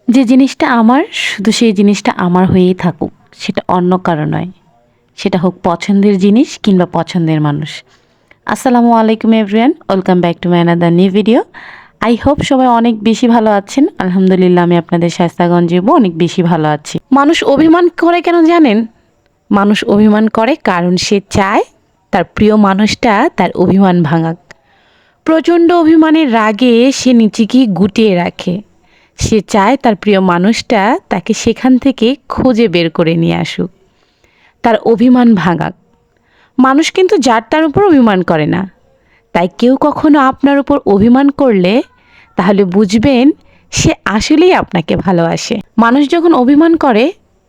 যে জিনিসটা আমার শুধু সেই জিনিসটা আমার হয়েই থাকুক, সেটা অন্য কারো নয়। সেটা হোক পছন্দের জিনিস কিংবা পছন্দের মানুষ। আসসালামু আলাইকুম everyone, welcome back to my another new video. I hope সবাই অনেক বেশি ভালো আছেন। আলহামদুলিল্লাহ, আমি আপনাদের শায়েস্তাগঞ্জেও অনেক বেশি ভালো আছি। মানুষ অভিমান করে কেন জানেন? মানুষ অভিমান করে কারণ সে চায় তার প্রিয় মানুষটা তার অভিমান ভাঙাক। প্রচণ্ড অভিমানের রাগে সে নিজেকে গুটিয়ে রাখে। সে চায় তার প্রিয় মানুষটা তাকে সেখান থেকে খুঁজে বের করে নিয়ে আসুক, তার অভিমান ভাঙাক। মানুষ কিন্তু যার তার উপর অভিমান করে না। তাই কেউ কখনো আপনার উপর অভিমান করলে তাহলে বুঝবেন সে আসলেই আপনাকে ভালোবাসে। মানুষ যখন অভিমান করে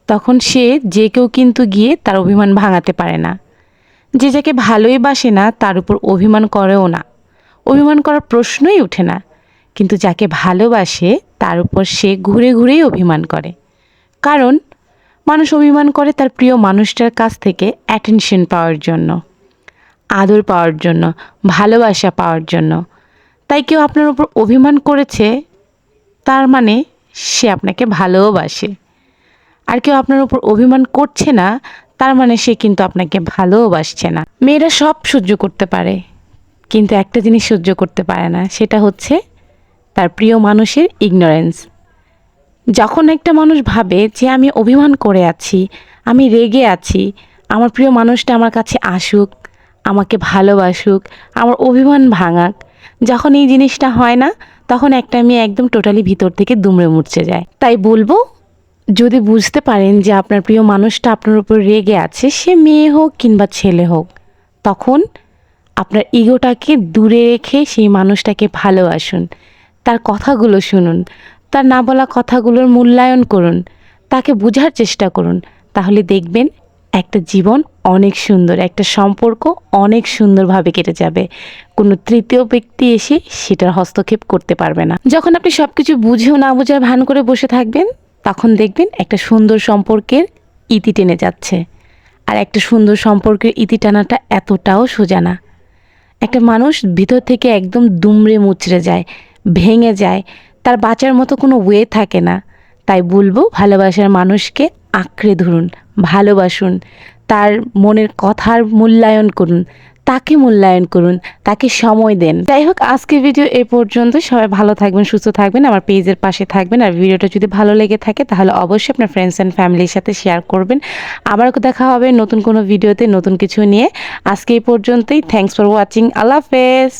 তখন সে যে কেউ কিন্তু গিয়ে তার অভিমান ভাঙাতে পারে না। যে যাকে ভালোই বাসে না তার উপর অভিমান করেও না, অভিমান করার প্রশ্নই ওঠে না। কিন্তু যাকে ভালোবাসে তার উপর সে ঘুরে ঘুরেই অভিমান করে। কারণ মানুষ অভিমান করে তার প্রিয় মানুষটার কাছ থেকে অ্যাটেনশন পাওয়ার জন্য, আদর পাওয়ার জন্য, ভালোবাসা পাওয়ার জন্য। তাই কেউ আপনার উপর অভিমান করেছে তার মানে সে আপনাকে ভালোবাসে। আর কেউ আপনার উপর অভিমান করছে না তার মানে সে কিন্তু আপনাকে ভালোবাসছে না। মেয়েরা সব সহ্য করতে পারে, কিন্তু একটা জিনিস সহ্য করতে পারে না, সেটা হচ্ছে তার প্রিয় মানুষের ইগনোরেন্স। যখন একটা মানুষ ভাবে যে আমি অভিমান করে আছি, আমি রেগে আছি, আমার প্রিয় মানুষটা আমার কাছে আসুক, আমাকে ভালোবাসুক, আমার অভিমান ভাঙাক, যখন এই জিনিসটা হয় না তখন একটা মেয়ে একদম টোটালি ভিতর থেকে দুমড়ে মুচড়ে যায়। তাই বলবো, যদি বুঝতে পারেন যে আপনার প্রিয় মানুষটা আপনার উপর রেগে আছে, সে মেয়ে হোক কিংবা ছেলে হোক, তখন আপনার ইগোটাকে দূরে রেখে সেই মানুষটাকে ভালোবাসুন, তার কথাগুলো শুনুন, তার না বলা কথাগুলোর মূল্যায়ন করুন, তাকে বোঝার চেষ্টা করুন। তাহলে দেখবেন একটা জীবন অনেক সুন্দর, একটা সম্পর্ক অনেক সুন্দরভাবে কেটে যাবে। কোনো তৃতীয় ব্যক্তি এসে সেটার হস্তক্ষেপ করতে পারবে না। যখন আপনি সব কিছু বুঝেও না বোঝার ভান করে বসে থাকবেন, তখন দেখবেন একটা সুন্দর সম্পর্কের ইতি টেনে যাচ্ছে। আর একটা সুন্দর সম্পর্কের ইতি টানাটা এতটাও সোজা না। একটা মানুষ ভিতর থেকে একদম দুমড়ে মুচড়ে যায়, ভেঙে যায়, তার বাঁচার মতো কোনো ওয়ে থাকে না। তাই বলবো, ভালোবাসার মানুষকে আঁকড়ে ধরুন, ভালোবাসুন, তার মনের কথার মূল্যায়ন করুন, তাকে মূল্যায়ন করুন, তাকে সময় দেন। যাই হোক, আজকের ভিডিও এ পর্যন্ত। সবাই ভালো থাকবেন, সুস্থ থাকবেন, আমার পেজের পাশে থাকবেন। আর ভিডিওটা যদি ভালো লেগে থাকে তাহলে অবশ্যই আপনার ফ্রেন্ডস অ্যান্ড ফ্যামিলির সাথে শেয়ার করবেন। আবার দেখা হবে নতুন কোনো ভিডিওতে, নতুন কিছু নিয়ে। আজকে এই পর্যন্তই। Thanks for watching. আল্লাহ হাফেজ।